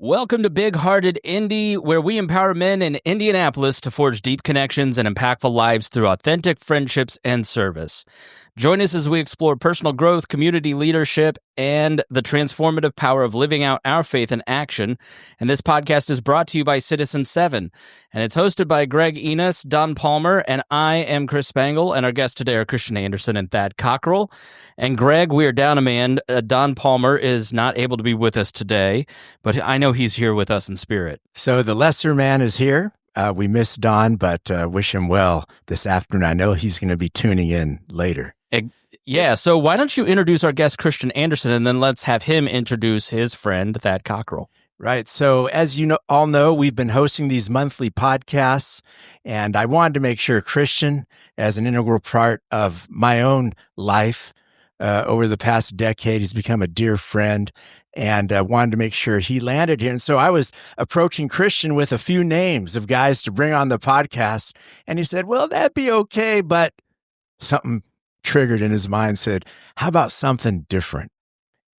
Welcome to Big Hearted Indie, where we empower men in Indianapolis to forge deep connections and impactful lives through authentic friendships and service. Join us as we explore personal growth, community leadership, and the transformative power of living out our faith in action. And this podcast is brought to you by Citizen 7. And it's hosted by Greg Enas, Don Palmer, and I am Chris Spangle. And our guests today are Kristian Andersen and Thad Cockrell. And Greg, we are down a man. Don Palmer is not able to be with us today, but I know he's here with us in spirit. So the lesser man is here. We miss Don, but wish him well this afternoon. I know he's going to be tuning in later. Yeah, so why don't you introduce our guest, Kristian Andersen, and then let's have him introduce his friend, Thad Cockrell. Right. So as you all know, we've been hosting these monthly podcasts, and I wanted to make sure Kristian, as an integral part of my own life over the past decade, he's become a dear friend, and wanted to make sure he landed here. And so I was approaching Kristian with a few names of guys to bring on the podcast, and he said, well, that'd be okay, but something triggered in his mind, said, how about something different?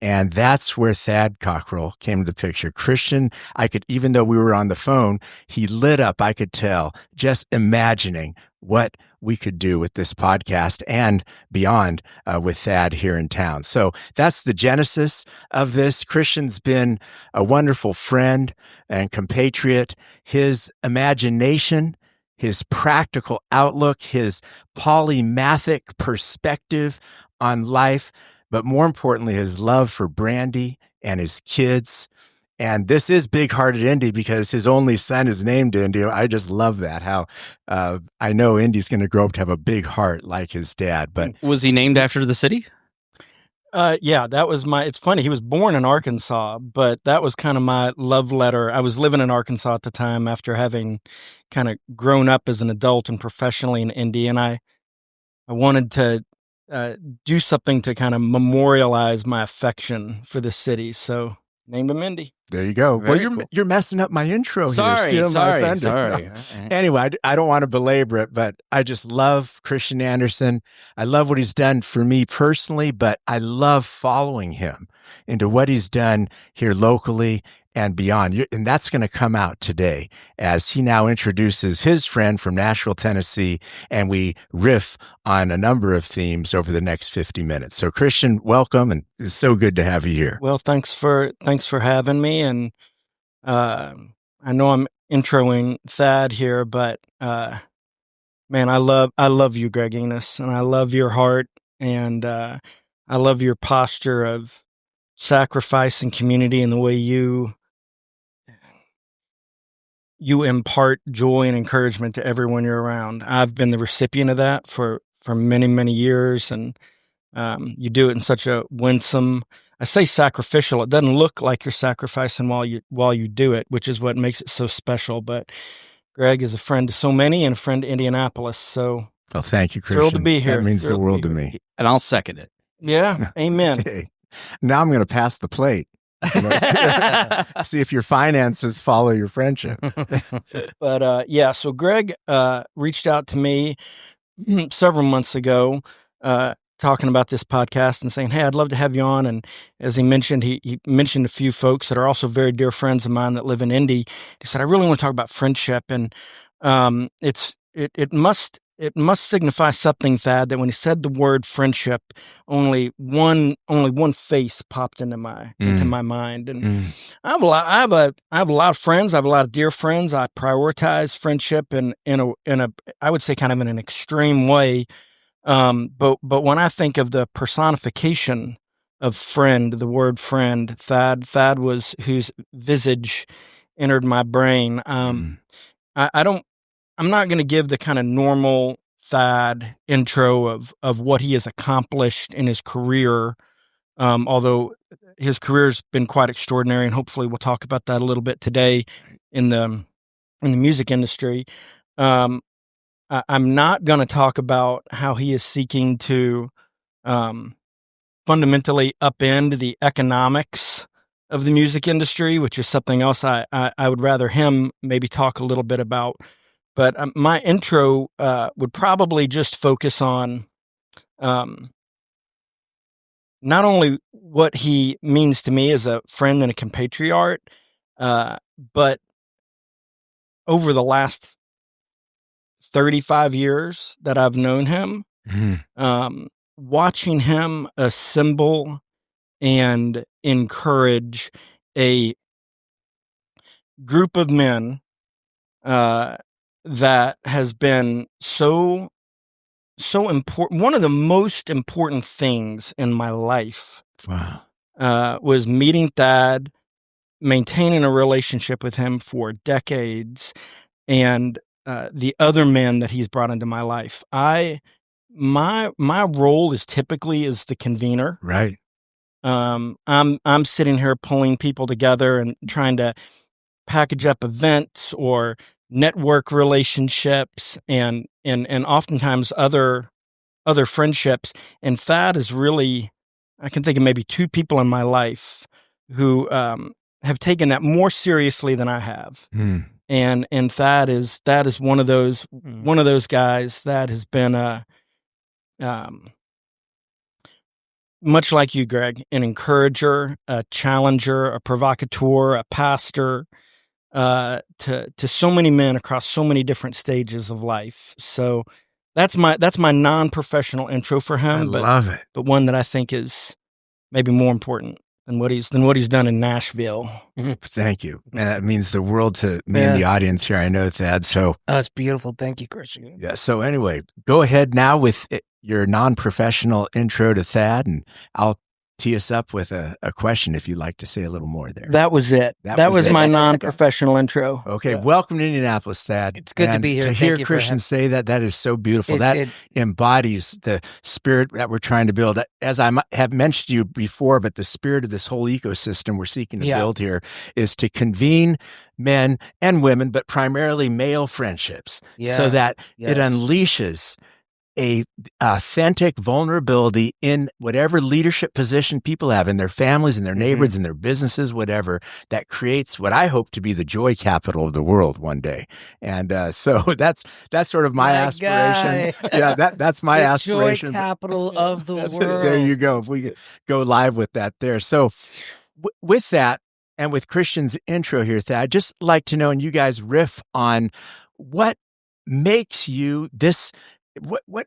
And that's where Thad Cockrell came to the picture. Kristian, I could, even though we were on the phone, he lit up, I could tell, just imagining what we could do with this podcast and beyond with Thad here in town. So that's the genesis of this. Kristian's been a wonderful friend and compatriot. His imagination, his practical outlook, his polymathic perspective on life, but more importantly, his love for Brandy and his kids. And this is Big Hearted Indy because his only son is named Indy. I just love that, how I know Indy's going to grow up to have a big heart like his dad. But was he named after the city? Yeah, that was it's funny. He was born in Arkansas, but that was kind of my love letter. I was living in Arkansas at the time after having kind of grown up as an adult and professionally in Indy. And I wanted to do something to kind of memorialize my affection for the city. So named him Indy. There you go. Very well, cool. You're messing up my intro here. Sorry. Sorry. Anyway, I don't want to belabor it, but I just love Kristian Andersen. I love what he's done for me personally, but I love following him into what he's done here locally and beyond. And that's going to come out today as he now introduces his friend from Nashville, Tennessee, and we riff on a number of themes over the next 50 minutes. So Kristian, welcome, and it's so good to have you here. Well, thanks for having me. And I know I'm introing Thad here, but man, I love you, Greg Enas, and I love your heart, and I love your posture of sacrifice and community and the way you impart joy and encouragement to everyone you're around. I've been the recipient of that for many, many years, and you do it in such a winsome, I say sacrificial. It doesn't look like you're sacrificing while you do it, which is what makes it so special. But Greg is a friend to so many and a friend to Indianapolis. So, well, thank you, Kristian. Thrilled to be here. That means the world to me. And I'll second it. Yeah, amen. Okay. Now I'm going to pass the plate. See if your finances follow your friendship. But yeah, so Greg reached out to me several months ago talking about this podcast and saying, hey, I'd love to have you on. And as he mentioned, he mentioned a few folks that are also very dear friends of mine that live in Indy. He said, I really want to talk about friendship. And it must signify something, Thad, that when he said the word friendship, only one face popped into my mind. And I have a lot of friends. I have a lot of dear friends. I prioritize friendship in a I would say kind of in an extreme way. But when I think of the personification of friend, the word friend, Thad was whose visage entered my brain. I'm not going to give the kind of normal Thad intro of what he has accomplished in his career, although his career's been quite extraordinary, and hopefully we'll talk about that a little bit today in the music industry. I'm not going to talk about how he is seeking to fundamentally upend the economics of the music industry, which is something else I would rather him maybe talk a little bit about. But my intro would probably just focus on not only what he means to me as a friend and a compatriot, But over the last 35 years that I've known him, watching him assemble and encourage a group of men that has been so important. One of the most important things in my life was meeting Thad, maintaining a relationship with him for decades, and the other men that he's brought into my life. My role is typically as the convener. Right. I'm sitting here pulling people together and trying to package up events or network relationships and oftentimes other friendships. And Thad is really, I can think of maybe two people in my life who have taken that more seriously than I have. And Thad is one of those guys that has been much like you, Greg, an encourager, a challenger, a provocateur, a pastor, to so many men across so many different stages of life. So that's my non-professional intro for him. I love it, but one that I think is maybe more important than what he's done in Nashville. Thank you, and that means the world to me and the audience here. I know, Thad. So it's beautiful. Thank you, Kristian. Yeah. So anyway, go ahead now with your non-professional intro to Thad, and I'll tee us up with a question if you'd like to say a little more there. That was it. That was my non-professional intro. Okay. Welcome to Indianapolis, Thad. It's good to be here. To hear Kristian say that is so beautiful. That embodies the spirit that we're trying to build. As I have mentioned to you before, but the spirit of this whole ecosystem we're seeking to build here is to convene men and women, but primarily male friendships, so that it unleashes a authentic vulnerability in whatever leadership position people have in their families, in their neighborhoods, in their businesses, whatever, that creates what I hope to be the joy capital of the world one day. And so that's sort of my aspiration. Yeah, that's my aspiration. Joy capital of the world. There you go. If we could go live with that there. So with that, and with Kristian's intro here, Thad, I'd just like to know, and you guys riff on what makes you this. What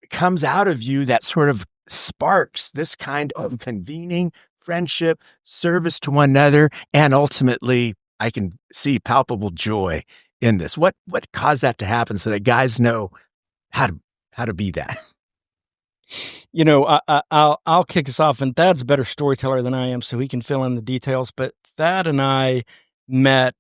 comes out of you that sort of sparks this kind of convening, friendship, service to one another, and ultimately, I can see palpable joy in this. What caused that to happen so that guys know how to be that? You know, I'll kick us off, and Thad's a better storyteller than I am, so he can fill in the details. But Thad and I met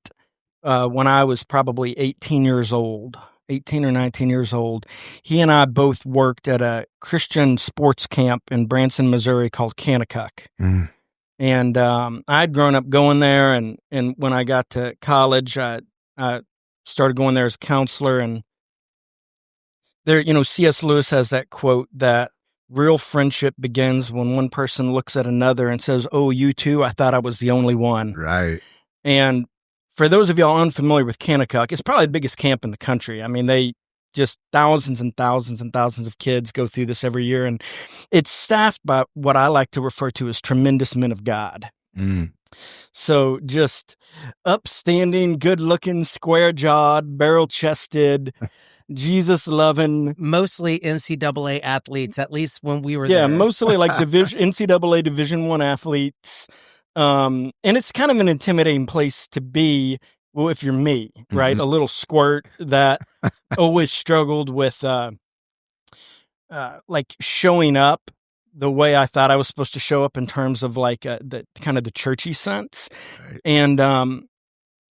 when I was probably 18 or 19 years old. He and I both worked at a Christian sports camp in Branson, Missouri called Kanakuk. And I'd grown up going there, and when I got to college, I started going there as a counselor. And there, C.S. Lewis has that quote that real friendship begins when one person looks at another and says, "Oh, you too? I thought I was the only one." Right. And for those of y'all unfamiliar with Kanakuk, it's probably the biggest camp in the country. I mean, they just thousands and thousands and thousands of kids go through this every year. And it's staffed by what I like to refer to as tremendous men of God. So just upstanding, good-looking, square-jawed, barrel-chested, Jesus-loving. Mostly NCAA athletes, at least when we were there. Yeah, mostly like NCAA Division I athletes. And it's kind of an intimidating place to be. Well, if you're me, right? A little squirt that always struggled with, like showing up the way I thought I was supposed to show up in terms of like the kind of the churchy sense. Right. And,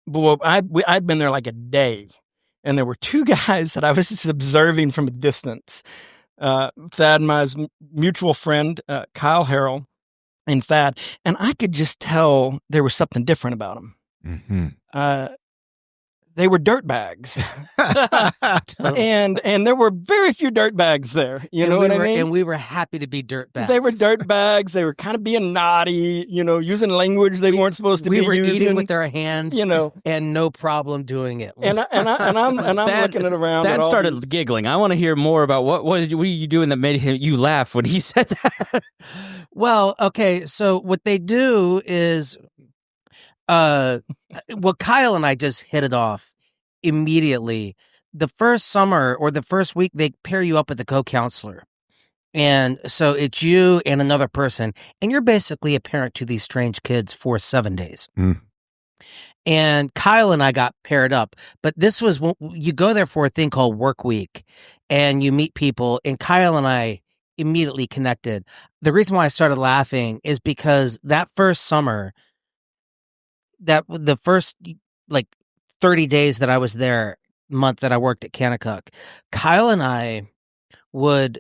but I'd been there like a day, and there were two guys that I was just observing from a distance. Thad and my mutual friend, Kyle Harrell, and Thad, and I could just tell there was something different about them. They were dirtbags, and there were very few dirtbags there. You know what I mean? And we were happy to be dirtbags. They were dirtbags. They were kind of being naughty, using language they weren't supposed to be using. We were eating with our hands, and no problem doing it. And I'm looking at around. Thad started giggling. I want to hear more about what were you doing that made you laugh when he said that. Well, okay, so what they do is, Well, Kyle and I just hit it off immediately. The first summer or the first week, they pair you up with a co-counselor. And so it's you and another person, and you're basically a parent to these strange kids for 7 days. Mm. And Kyle and I got paired up, but this was you go there for a thing called work week, and you meet people, and Kyle and I immediately connected. The reason why I started laughing is because that first summer, that the first like 30 days that I was there, month that I worked at Kanakuk, Kyle and I would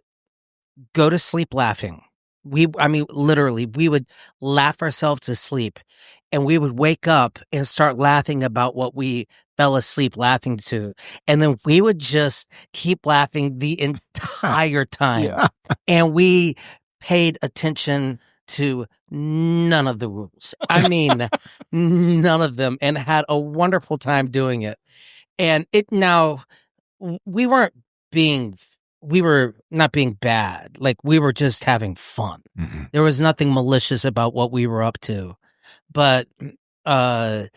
go to sleep laughing. Literally, we would laugh ourselves to sleep, and we would wake up and start laughing about what we fell asleep laughing to. And then we would just keep laughing the entire time. Yeah. And we paid attention to none of the rules. I mean, none of them, and had a wonderful time doing it. And we were not being bad. Like, we were just having fun. Mm-hmm. There was nothing malicious about what we were up to. But, yeah,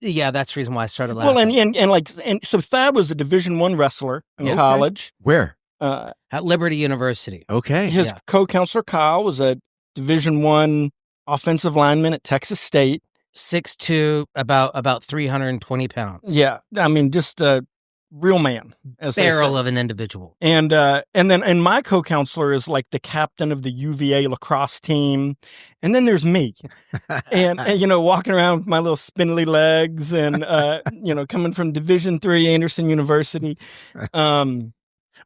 that's the reason why I started laughing. Well, and so Thad was a Division I wrestler in college. Where? At Liberty University. Okay. His co-counselor Kyle was a Division I offensive lineman at Texas State. 6'2", about 320 pounds. Yeah, I mean, just a real man, as barrel of an individual. And my co-counselor is like the captain of the UVA lacrosse team, and then there's me, and walking around with my little spindly legs, and coming from Division III Andersen University.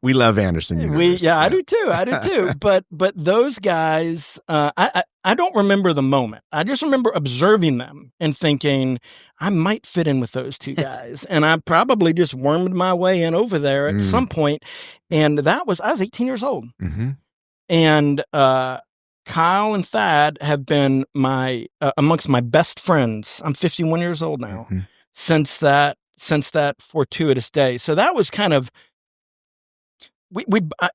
We love Andersen University. I do too. But those guys, I don't remember the moment. I just remember observing them and thinking, I might fit in with those two guys. And I probably just wormed my way in over there at some point. And I was 18 years old. Mm-hmm. And Kyle and Thad have been amongst my best friends. I'm 51 years old now, since that fortuitous day. So that was kind of, we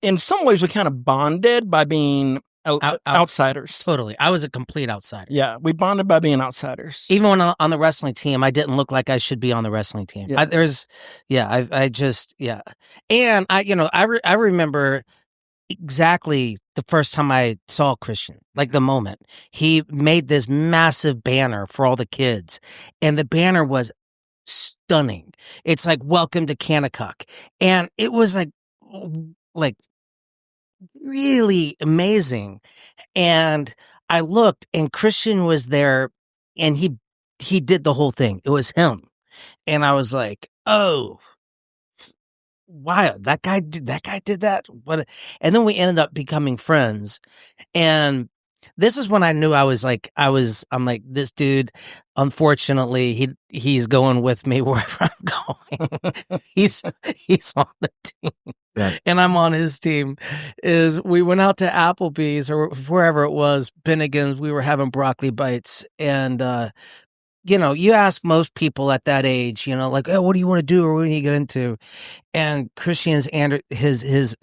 in some ways we kind of bonded by being outsiders. Totally. I was a complete outsider. Yeah, we bonded by being outsiders. Even when on the wrestling team, I didn't look like I should be on the wrestling team. Yeah. And I remember exactly the first time I saw Kristian, like the moment. He made this massive banner for all the kids, and the banner was stunning. It's like, welcome to Kanakuk. And it was like really amazing. And I looked, and Kristian was there, and he did the whole thing. It was him. And I was like, oh, wow, that guy did that. And then we ended up becoming friends. And this is when I knew I'm like, this dude, unfortunately, he's going with me wherever I'm going. he's on the team. Yeah. And I'm on his team. We went out to Applebee's or wherever it was, Bennigan's. We were having broccoli bites, and you ask most people at that age, like, oh, what do you want to do or what do you get into? And Kristian's his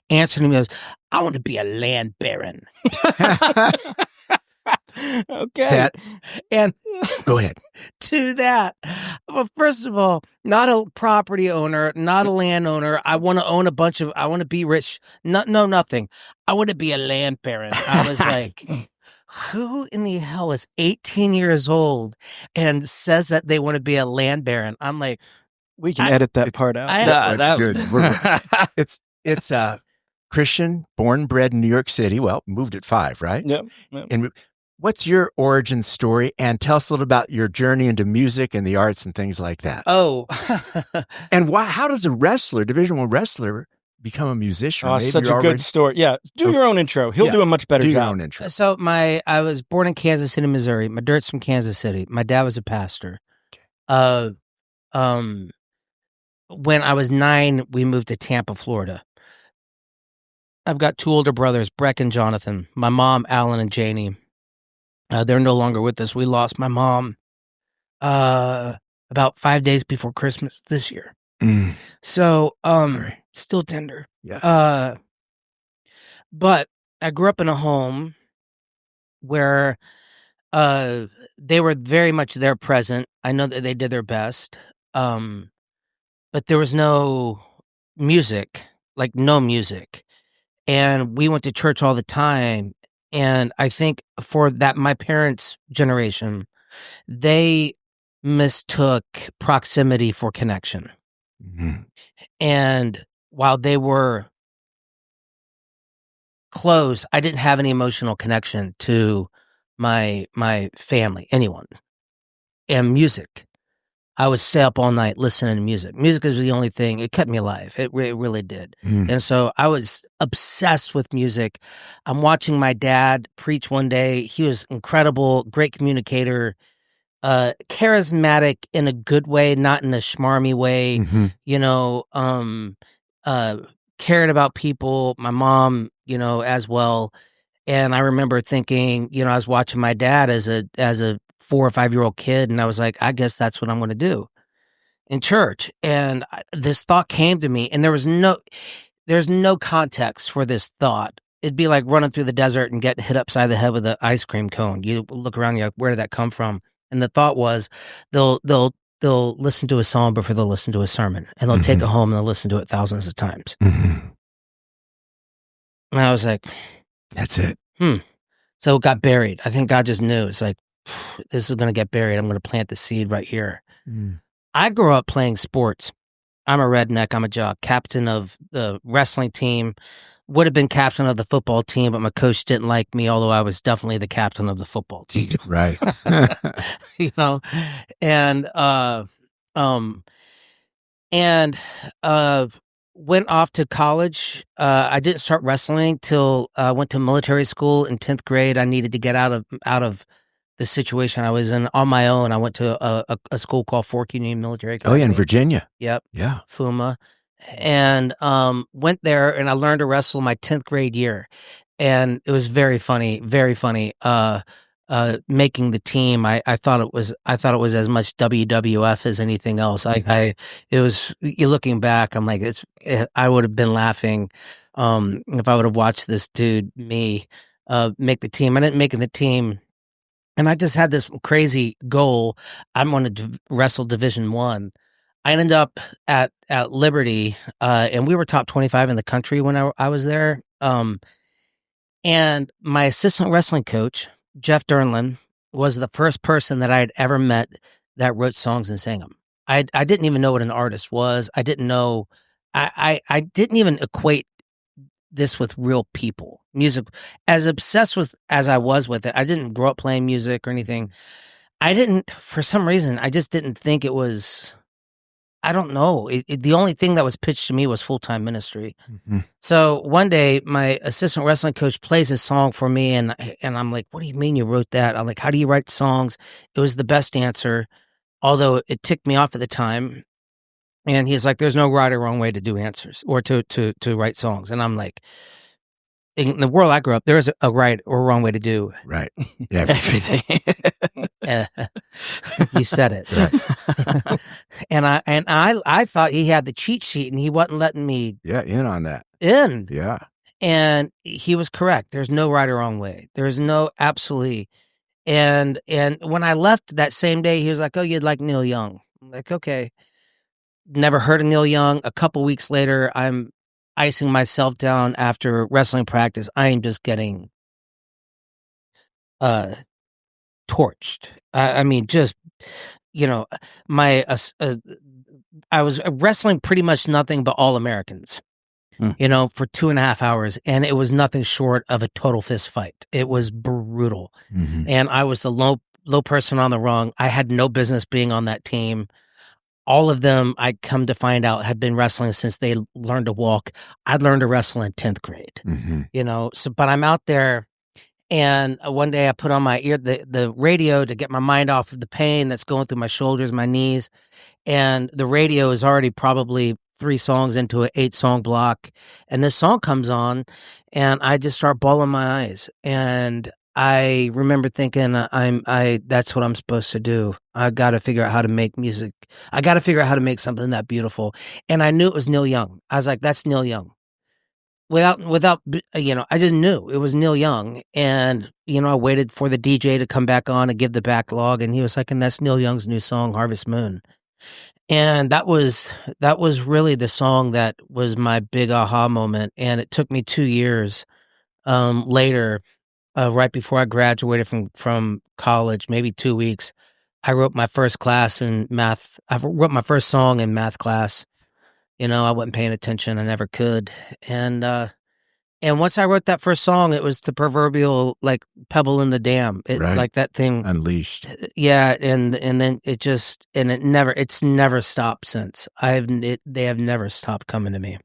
answer to me was, I want to be a land baron. Okay. And go ahead. To that, well, first of all, not a property owner, not a landowner. I want to own I want to be rich. No, nothing. I want to be a land baron. I was like, who in the hell is 18 years old and says that they want to be a land baron? I'm like, we can edit that part out. That's good. It's Kristian, born and bred in New York City. Well, moved at 5, right? Yep. And what's your origin story? And tell us a little about your journey into music and the arts and things like that. Oh. And how does a Division I wrestler, become a musician? Oh, such a good story. Yeah. Do your own intro. He'll do a much better job. Do your own intro. So I was born in Kansas City, Missouri. My dirt's from Kansas City. My dad was a pastor. When I was 9, we moved to Tampa, Florida. I've got 2 older brothers, Breck and Jonathan. My mom, Alan and Janie. They're no longer with us. We lost my mom about 5 days before Christmas this year. So, still tender. Yeah. But I grew up in a home where They were very much there present. I know that they did their best. But there was no music, like no music. And we went to church all the time. And I think for that, my parents' generation, they mistook proximity for connection. Mhm. And while they were close, I didn't have any emotional connection to my family, anyone. And music, I would stay up all night listening to music. Music is the only thing, it kept me alive. It really did. Mm. And so I was obsessed with music. I'm watching my dad preach one day. He was incredible, great communicator, charismatic in a good way, not in a schmarmy way, Mhm. Cared about people, my mom, as well. And I remember thinking, I was watching my dad as a 4 or 5-year-old kid, and I was like, I guess that's what I'm going to do in church. And this thought came to me, and there's no context for this thought. It'd be like running through the desert and getting hit upside the head with an ice cream cone. You look around, you're like, where did that come from? And the thought was, they'll listen to a song before they'll listen to a sermon, and they'll take it home and they'll listen to it thousands of times. Mhm. And I was like, That's it. So it got buried. I think God just knew. It's like, this is going to get buried. I'm going to plant the seed right here. Mm. I grew up playing sports. I'm a redneck. I'm a jock. Captain of the wrestling team. Would have been captain of the football team, but my coach didn't like me, although I was definitely the captain of the football team. Right. And went off to college. I didn't start wrestling till I went to military school in 10th grade. I needed to get out of the situation I was in on my own. I went to a school called Fork Union Military Academy. Oh, yeah, in Virginia. Yep. Yeah. FUMA. And went there, and I learned to wrestle my 10th grade year. And it was very funny, very funny. Making the team, I thought it was as much WWF as anything else. You're looking back, I'm like, I would have been laughing if I would have watched this dude, me, make the team. I didn't make the team, and I just had this crazy goal. I wanted to wrestle Division I. I ended up at Liberty, and we were top 25 in the country when I was there. And my assistant wrestling coach, Jeff Dernlin, was the first person that I had ever met that wrote songs and sang them. I didn't even know what an artist was. I didn't know. I didn't even equate this with real people. Music, as obsessed with as I was with it, I didn't grow up playing music or anything. I didn't, for some reason, I just didn't think it was. I don't know. The only thing that was pitched to me was full-time ministry. Mhm. So one day, my assistant wrestling coach plays a song for me, and I'm like, what do you mean you wrote that? I'm like, how do you write songs? It was the best answer, although it ticked me off at the time. And he's like, there's no right or wrong way to do answers or to write songs. And I'm like, in the world I grew up, there is a right or wrong way to do Right. Yeah. everything. You said it. Right. And I thought he had the cheat sheet, and he wasn't letting me Yeah. In on that. in. Yeah. And he was correct. There's no right or wrong way. There's no absolutely. And when I left that same day, he was like, "Oh, you'd like Neil Young." I'm like, okay. Never heard of Neil Young. A couple weeks later, I'm icing myself down after wrestling practice. I am just getting torched. I mean, just, my I was wrestling pretty much nothing but All-Americans, for 2.5 hours, and it was nothing short of a total fist fight. It was brutal. Mhm. And I was the low person on the rung. I had no business being on that team. All of them, I come to find out, had been wrestling since they learned to walk. I learned to wrestle in 10th grade, Mhm. but I'm out there, and one day I put on my ear, the radio, to get my mind off of the pain that's going through my shoulders, my knees. And the radio is already probably 3 songs into an 8-song block. And this song comes on, and I just start bawling my eyes. And I remember thinking, that's what I'm supposed to do. I got to figure out how to make music. I got to figure out how to make something that beautiful. And I knew it was Neil Young. I was like, that's Neil Young. without, I just knew it was Neil Young, and I waited for the DJ to come back on and give the backlog, and he was like, and that's Neil Young's new song, Harvest Moon. And that was really the song that was my big aha moment. And it took me 2 years later, right before I graduated from college, maybe 2 weeks, I wrote my first class in math. I wrote my first song in math class. I wasn't paying attention. I never could. And once I wrote that first song, it was the proverbial like pebble in the dam. Right. Like that thing Unleashed. Yeah, and then it's never stopped since. They have never stopped coming to me.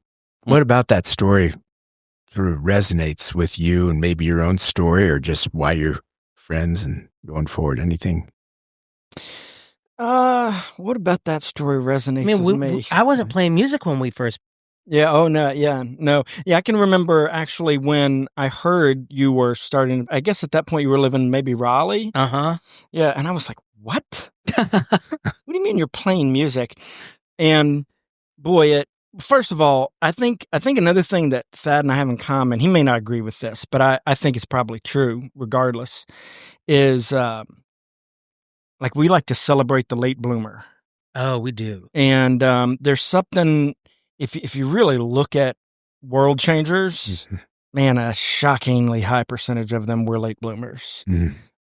What about that story sort of resonates with you, and maybe your own story, or just why you're friends and going forward? Anything? What about that story resonates with me? I wasn't playing music when we first. Yeah. Oh no. Yeah. No. Yeah. I can remember actually when I heard you were starting. I guess at that point you were living maybe Raleigh. Yeah. And I was like, "What? What do you mean you're playing music?" And boy, first of all, I think another thing that Thad and I have in common. He may not agree with this, but I think it's probably true. Regardless, is like we like to celebrate the late bloomer. Oh, we do. And there's something. If you really look at world changers, man, a shockingly high percentage of them were late bloomers.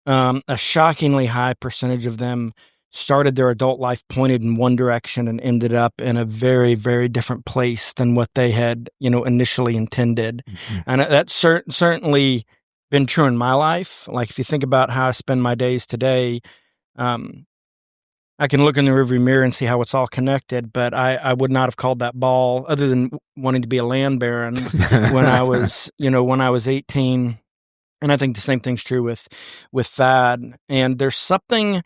A shockingly high percentage of them started their adult life pointed in one direction and ended up in a very, very different place than what they had, initially intended. And that's certainly been true in my life. Like if you think about how I spend my days today, I can look in the rearview mirror and see how it's all connected, but I would not have called that ball, other than wanting to be a land baron when I was 18. And I think the same thing's true with Thad. And there's something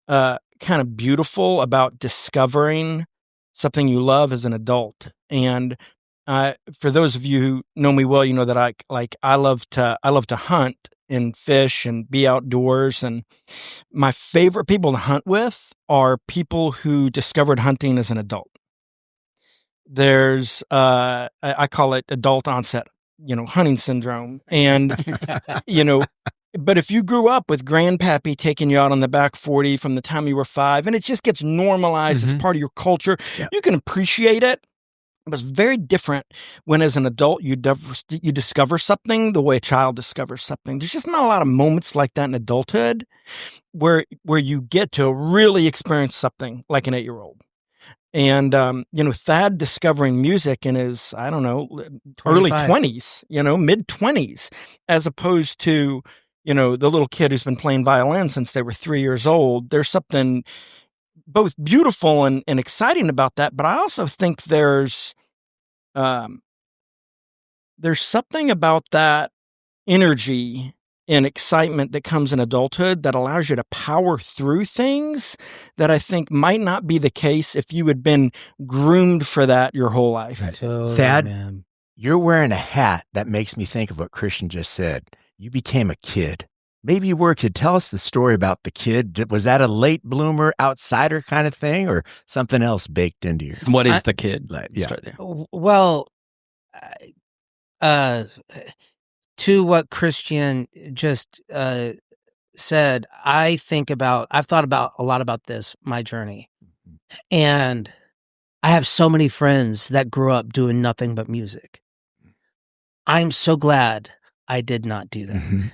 kind of beautiful about discovering something you love as an adult. And for those of you who know me well, you know that I love to hunt and fish and be outdoors. And my favorite people to hunt with are people who discovered hunting as an adult. There's, I call it adult onset, hunting syndrome. And, but if you grew up with grandpappy taking you out on the back 40 from the time you were 5, and it just gets normalized as part of your culture, you can appreciate it. But it's very different when, as an adult, you discover something the way a child discovers something. There's just not a lot of moments like that in adulthood where you get to really experience something like an 8-year-old. And, Thad discovering music in his, I don't know, early 20s, mid 20s, as opposed to, the little kid who's been playing violin since they were 3 years old. There's something both beautiful and exciting about that, but I also think there's something about that energy and excitement that comes in adulthood that allows you to power through things that I think might not be the case if you had been groomed for that your whole life. Right. Totally, Thad, man. You're wearing a hat that makes me think of what Kristian just said. You became a kid. Maybe you were a kid. Tell us the story about the kid. Was that a late bloomer, outsider kind of thing, or something else baked into you? What is the kid? Yeah. Start there. Well, to what Kristian just said, I've thought about a lot about this, my journey. And I have so many friends that grew up doing nothing but music. I'm so glad I did not do that.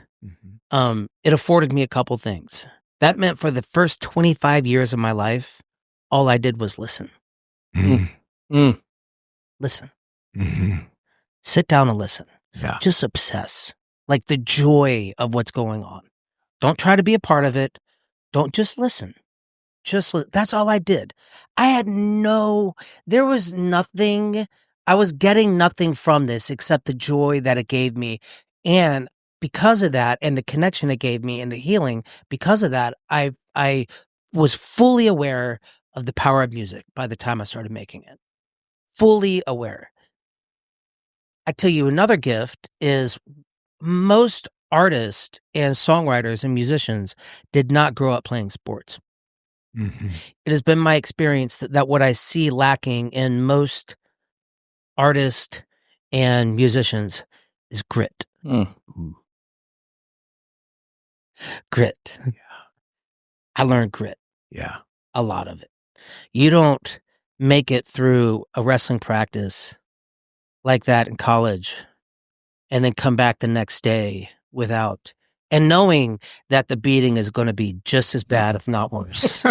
It afforded me a couple things. That meant for the first 25 years of my life, all I did was listen. Listen. Sit down and listen. Yeah. Just obsess. Like the joy of what's going on. Don't try to be a part of it. Don't just listen. That's all I did. There was nothing, I was getting nothing from this except the joy that it gave me. And because of that, and the connection it gave me and the healing, because of that, I was fully aware of the power of music by the time I started making it. Fully aware. I tell you, another gift is most artists and songwriters and musicians did not grow up playing sports. It has been my experience that what I see lacking in most artists and musicians is grit. Grit. Yeah. I learned grit. Yeah. A lot of it. You don't make it through a wrestling practice like that in college and then come back the next day without, and knowing that the beating is going to be just as bad, if not worse.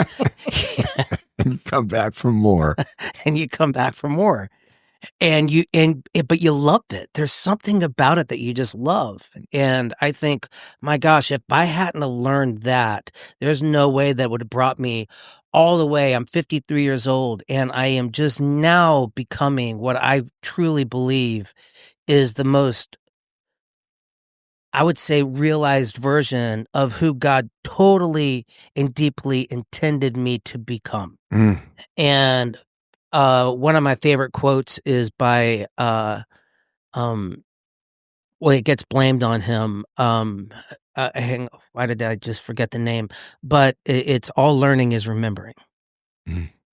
And come back for more. And you come back for more. But you loved it. There's something about it that you just love. And I think, my gosh, if I hadn't have learned that, there's no way that would have brought me all the way. I'm 53 years old, and I am just now becoming what I truly believe is the most, I would say, realized version of who God totally and deeply intended me to become. And one of my favorite quotes is by, it gets blamed on him. Why did I just forget the name? But it's all learning is remembering.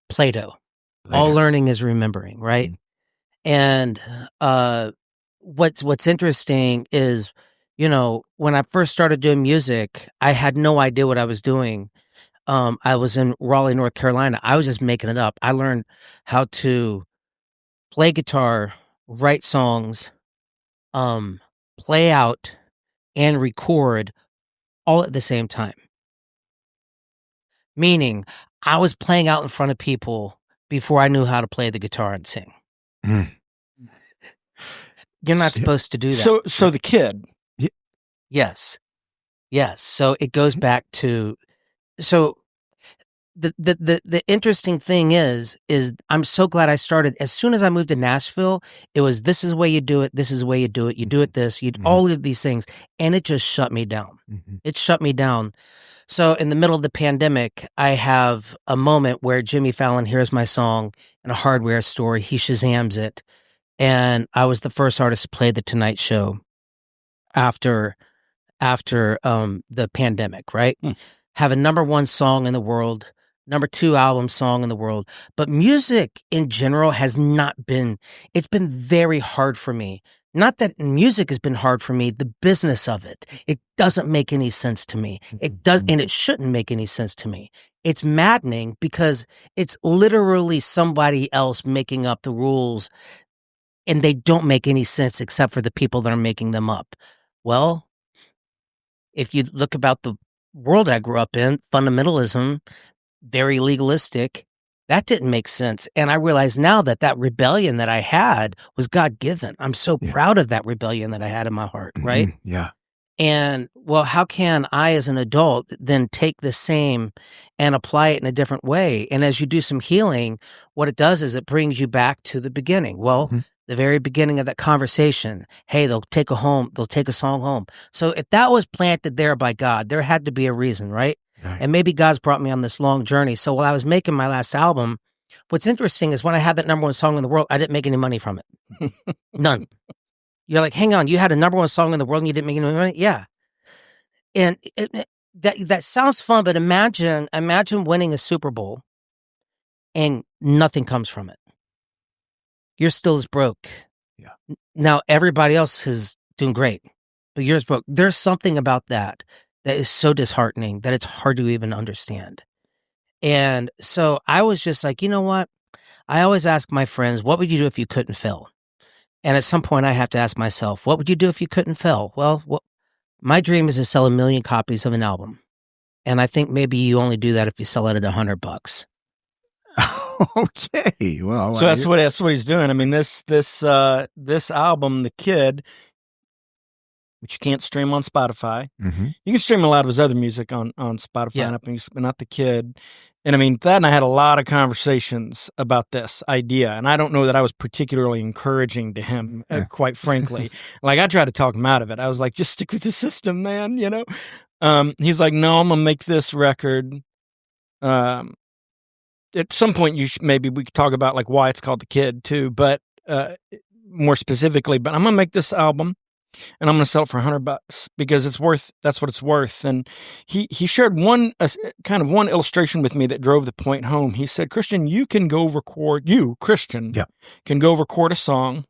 Plato. All learning is remembering, right? And what's interesting is, when I first started doing music, I had no idea what I was doing. I was in Raleigh, North Carolina. I was just making it up. I learned how to play guitar, write songs, play out, and record all at the same time. Meaning, I was playing out in front of people before I knew how to play the guitar and sing. You're not supposed to do that. So the kid. Yes. So it goes back to, the interesting thing is I'm so glad I started. As soon as I moved to Nashville, it was, this is the way you do it. This is the way you do it. You do it this, all of these things. And it just shut me down. It shut me down. So in the middle of the pandemic, I have a moment where Jimmy Fallon hears my song in a hardware store. He Shazams it. And I was the first artist to play the Tonight Show after the pandemic, right? Have a number one song in the world, number 2 album song in the world. But music in general has not been, it's been very hard for me. Not that music has been hard for me, the business of it doesn't make any sense to me. It does, and it shouldn't make any sense to me. It's maddening because it's literally somebody else making up the rules, and they don't make any sense except for the people that are making them up. Well, if you look about the world I grew up in, fundamentalism, very legalistic, that didn't make sense. And I realize now that rebellion that I had was God-given. I'm so proud of that rebellion that I had in my heart, right? Yeah. And, well, how can I as an adult then take the same and apply it in a different way? And as you do some healing, what it does is it brings you back to the beginning. Well, the very beginning of that conversation, hey, they'll take a song home. So if that was planted there by God, there had to be a reason, right? And maybe God's brought me on this long journey. So while I was making my last album, what's interesting is when I had that number one song in the world, I didn't make any money from it. None. You're like, hang on, you had a number one song in the world and you didn't make any money? Yeah. And that sounds fun, but imagine winning a Super Bowl and nothing comes from it. You're still as broke. Yeah. Now everybody else is doing great, but yours broke. There's something about that is so disheartening that it's hard to even understand. And so I was just like, you know what? I always ask my friends, what would you do if you couldn't fail? And at some point I have to ask myself, what would you do if you couldn't fail? Well, my dream is to sell 1 million copies of an album. And I think maybe you only do that if you sell it at $100. Okay. Well, so that's what he's doing. I mean, this album, The Kid, which you can't stream on Spotify. You can stream a lot of his other music on Spotify, but not The Kid. And I mean, Thad and I had a lot of conversations about this idea, and I don't know that I was particularly encouraging to him, quite frankly. Like, I tried to talk him out of it. I was like, just stick with the system, man, He's like, no, I'm going to make this record. At some point, maybe we could talk about like why it's called The Kid too, but more specifically, but I'm going to make this album. And I'm going to sell it for $100 because that's what it's worth. And he shared one illustration with me that drove the point home. He said, Kristian, can go record a song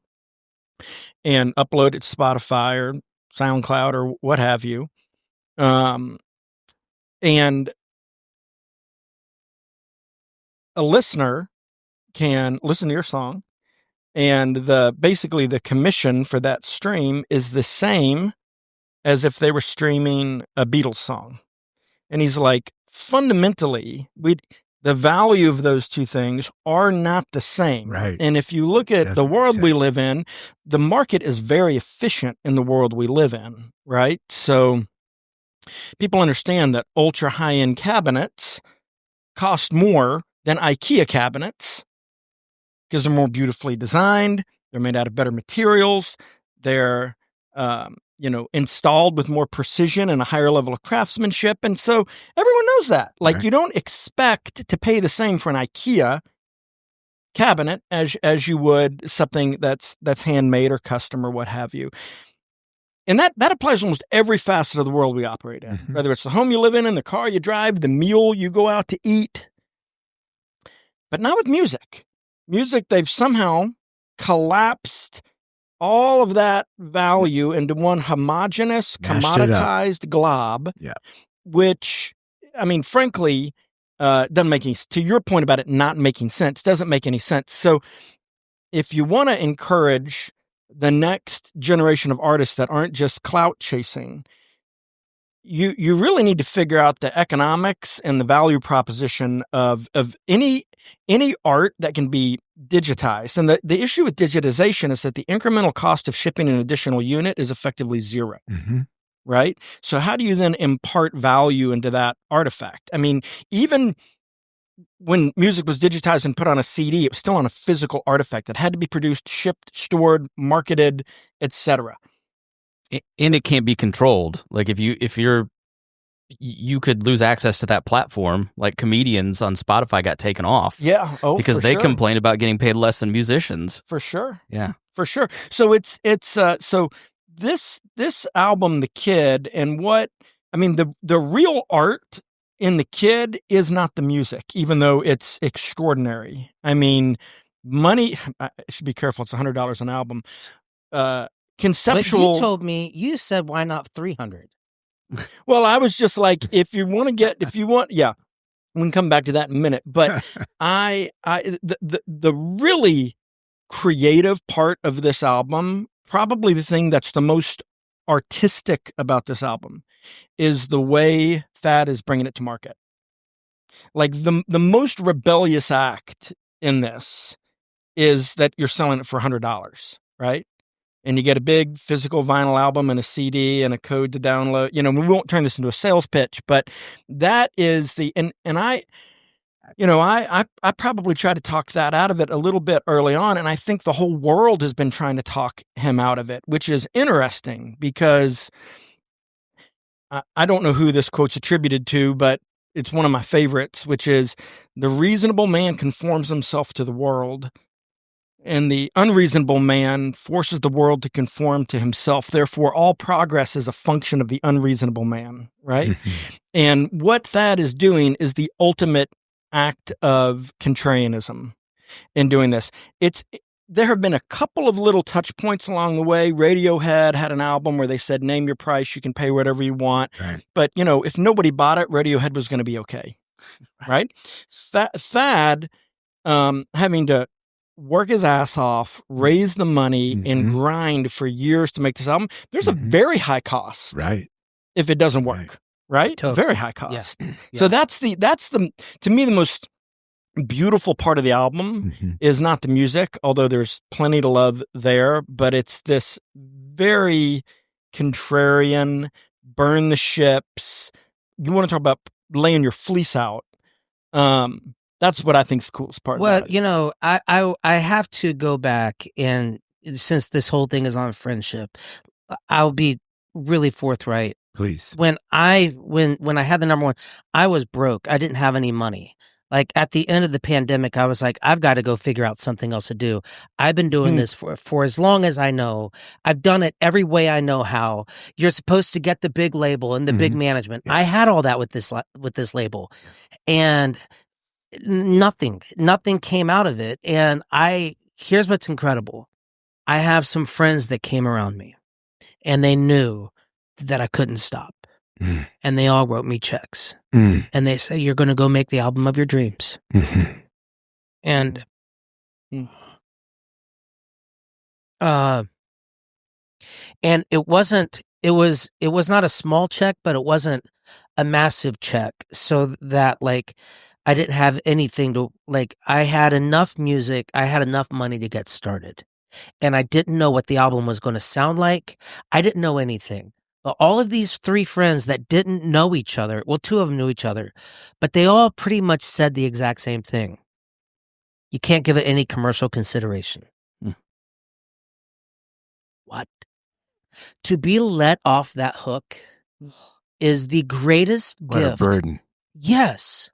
and upload it to Spotify or SoundCloud or what have you. And a listener can listen to your song, and basically the commission for that stream is the same as if they were streaming a Beatles song. And he's like, fundamentally, the value of those two things are not the same. Right. And if you look at the world we live in, the market is very efficient in the world we live in, right? So people understand that ultra high-end cabinets cost more than IKEA cabinets because they're more beautifully designed. They're made out of better materials. They're, installed with more precision and a higher level of craftsmanship. And so everyone knows that. Like, you don't expect to pay the same for an IKEA cabinet as you would something that's handmade or custom or what have you. And that applies to almost every facet of the world we operate in, whether it's the home you live in, the car you drive, the meal you go out to eat. But not with music. Music, they've somehow collapsed all of that value into one homogeneous, commoditized glob, which, I mean, frankly, doesn't make any, to your point about it not making sense, doesn't make any sense. So if you want to encourage the next generation of artists that aren't just clout chasing, you really need to figure out the economics and the value proposition of any art that can be digitized. And the issue with digitization is that the incremental cost of shipping an additional unit is effectively zero, right? So how do you then impart value into that artifact? I mean, even when music was digitized and put on a CD, it was still on a physical artifact that had to be produced, shipped, stored, marketed, etc. And it can't be controlled. Like if you could lose access to that platform. Like comedians on Spotify got taken off. Yeah. Oh, because they complain about getting paid less than musicians. For sure. Yeah. For sure. So so this album, The Kid, and the real art in The Kid is not the music, even though it's extraordinary. I mean, money, I should be careful. It's $100 an album. Conceptual. But you told me, you said, why not 300? Well, I was just like, yeah, we can come back to that in a minute. But the really creative part of this album, probably the thing that's the most artistic about this album, is the way Thad is bringing it to market. Like the most rebellious act in this is that you're selling it for $100, right? And you get a big physical vinyl album and a CD and a code to download. We won't turn this into a sales pitch, but that is and I probably tried to talk that out of it a little bit early on. And I think the whole world has been trying to talk him out of it, which is interesting because I don't know who this quote's attributed to, but it's one of my favorites, which is, the reasonable man conforms himself to the world, and the unreasonable man forces the world to conform to himself. Therefore, all progress is a function of the unreasonable man, right? And what Thad is doing is the ultimate act of contrarianism in doing this. There have been a couple of little touch points along the way. Radiohead had an album where they said, name your price, you can pay whatever you want. Right. But, if nobody bought it, Radiohead was going to be okay, right? Thad, having to work his ass off, raise the money, and grind for years to make this album, there's a very high cost, right? If it doesn't work, right? Totally. Very high cost. Yeah. So that's the to me the most beautiful part of the album is not the music, although there's plenty to love there, but it's this very contrarian, burn the ships. You want to talk about laying your fleece out. That's what I think is the coolest part. Well, about it. I have to go back, and since this whole thing is on friendship, I'll be really forthright. Please. When I had the number one, I was broke. I didn't have any money. Like at the end of the pandemic, I was like, I've got to go figure out something else to do. I've been doing this for as long as I know. I've done it every way I know how. You're supposed to get the big label and the big management. Yeah. I had all that with this label, and nothing came out of it. And here's what's incredible. I have some friends that came around me, and they knew that I couldn't stop. And they all wrote me checks. And they say, you're going to go make the album of your dreams. And and it was not a small check, but it wasn't a massive check, so that like I didn't have anything to, like, I had enough music, I had enough money to get started. And I didn't know what the album was going to sound like. I didn't know anything. But all of these 3 friends that didn't know each other, well, 2 of them knew each other, but they all pretty much said the exact same thing. You can't give it any commercial consideration. What? To be let off that hook is the greatest gift. What a burden. Yes.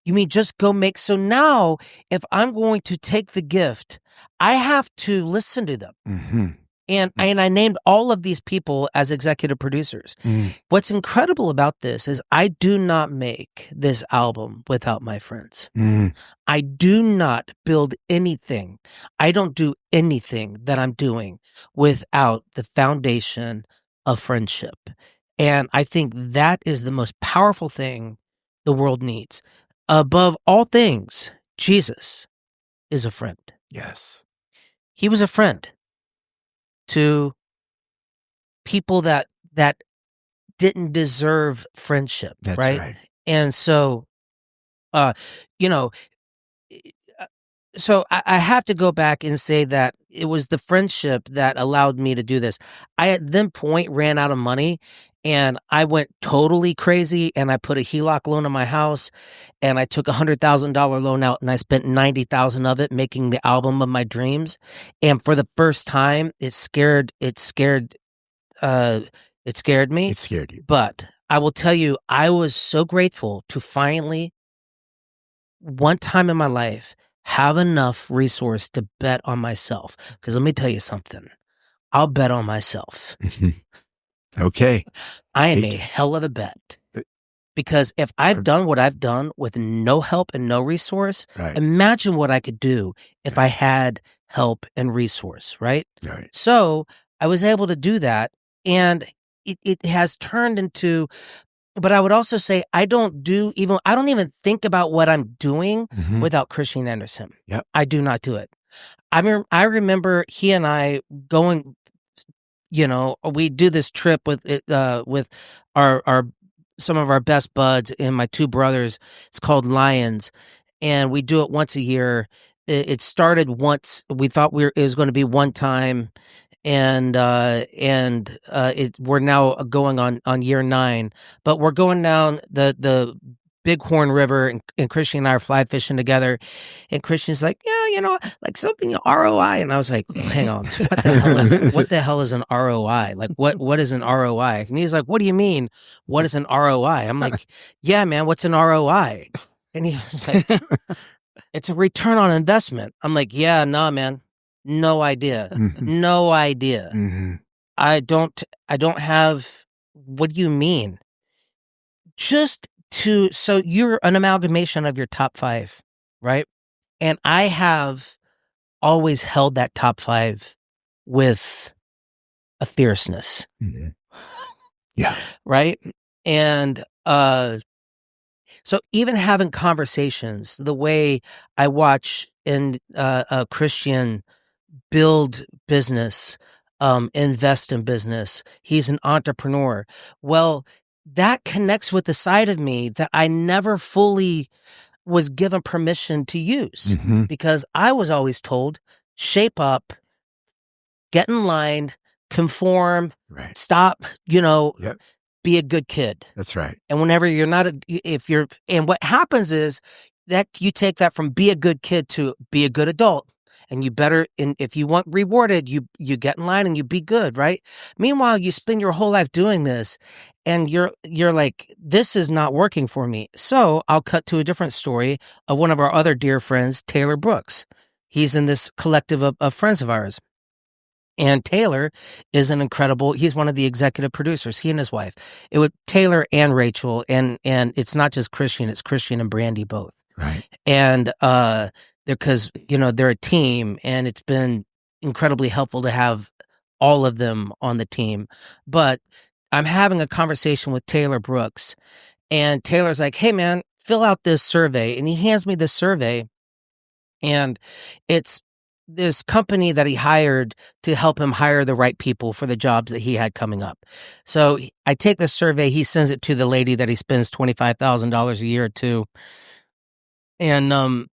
You mean just go make... So now, if I'm going to take the gift, I have to listen to them. And I named all of these people as executive producers. What's incredible about this is I do not make this album without my friends. I do not build anything. I don't do anything that I'm doing without the foundation of friendship. And I think that is the most powerful thing the world needs. Above all things, Jesus is a friend. Yes. He was a friend to people that didn't deserve friendship. That's right. And so, so I have to go back and say that it was the friendship that allowed me to do this. I at that point ran out of money, and I went totally crazy, and I put a HELOC loan on my house, and I took $100,000 loan out, and I spent $90,000 of it making the album of my dreams. And for the first time, it scared me. It scared you. But I will tell you, I was so grateful to finally, one time in my life, have enough resource to bet on myself. Because let me tell you something. I'll bet on myself. Okay. I am a hell of a bet. Because if I've done what I've done with no help and no resource, imagine what I could do if I had help and resource, right? So I was able to do that, and it has turned into... But I would also say I don't even think about what I'm doing without Kristian Andersen. I do not do it. I remember he and I going, we do this trip with our some of our best buds and my 2 brothers. It's called Lions, and we do it once a year. It started once. We thought it was going to be one time. And we're now going on year 9, but we're going down the Bighorn River, and Kristian and I are fly fishing together, and Kristian's like, like something ROI, and I was like, hang on, what the hell is an ROI? Like what is an ROI? And he's like, what do you mean? What is an ROI? I'm like, yeah, man, what's an ROI? And he was like, it's a return on investment. I'm like, yeah, nah, man. No idea. No idea. I don't have... What do you mean? So you're an amalgamation of your top 5, right? And I have always held that top 5 with a fierceness. Yeah. Right? And so even having conversations, the way I watch Kristian build business, invest in business. He's an entrepreneur. Well, that connects with the side of me that I never fully was given permission to use, because I was always told, shape up, get in line, conform, stop, be a good kid. That's right. And whenever you're not, and what happens is that you take that from be a good kid to be a good adult. And you better, if you want rewarded, you get in line and you be good, right? Meanwhile, you spend your whole life doing this, and you're like, this is not working for me. So I'll cut to a different story of one of our other dear friends, Taylor Brooks. He's in this collective of friends of ours. And Taylor is he's one of the executive producers, he and his wife. It would Taylor and Rachel, and it's not just Kristian, it's Kristian and Brandy both. Right. And, because they're a team, and it's been incredibly helpful to have all of them on the team. But I'm having a conversation with Taylor Brooks, and Taylor's like, hey, man, fill out this survey. And he hands me this survey, and it's this company that he hired to help him hire the right people for the jobs that he had coming up. So I take the survey, he sends it to the lady that he spends $25,000 a year to. And